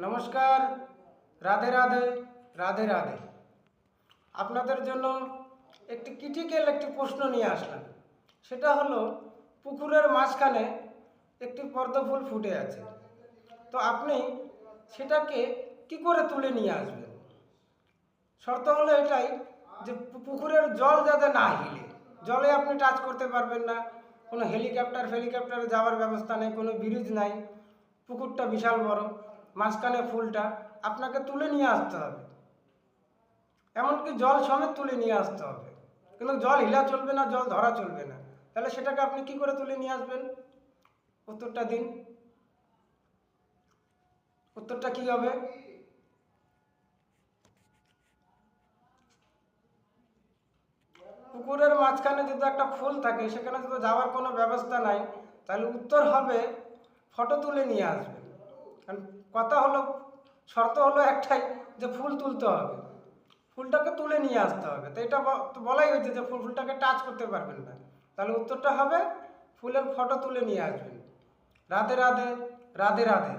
নমস্কার, রাধে রাধে, রাধে রাধে। আপনাদের জন্য একটি ক্রিটিক্যাল একটি প্রশ্ন নিয়ে আসলাম। সেটা হলো, পুকুরের মাঝখানে একটি পদ্ম ফুল ফুটে আছে, তো আপনি সেটাকে কি করে তুলে নিয়ে আসবেন? শর্ত হলো এটাই যে পুকুরের জল যাতে না হিলে, জলে আপনি টাচ করতে পারবেন না, কোনো হেলিকপ্টারে যাওয়ার ব্যবস্থা নেই, কোনো ব্রিজ নাই, পুকুরটা বিশাল বড়, মাঝখানে ফুলটা, আপনাকে তুলে নিয়ে আসতে হবে, এমনকি জল সমেত তুলে নিয়ে আসতে হবে। কিন্তু জল হিলা চলবে না, জল ধরা চলবে না। তাহলে সেটাকে আপনি কি করে তুলে নিয়ে আসবেন? উত্তরটা দিন, উত্তরটা কি হবে? পুকুরের মাঝখানে যদি একটা ফুল থাকে, সেখানে যদি যাওয়ার কোনো ব্যবস্থা নাই, তাহলে উত্তর হবে ফটো তুলে নিয়ে আসবেন। কারণ কথা হলো, শর্ত হলো একটাই যে ফুল তুলতে হবে, ফুলটাকে তুলে নিয়ে আসতে হবে। তো এটা তো বলাই হয়েছে যে ফুলটাকে টাচ করতে পারবেন না। তাহলে উত্তরটা হবে ফুলের ফটো তুলে নিয়ে আসবেন। রাধে রাধে, রাধে রাধে।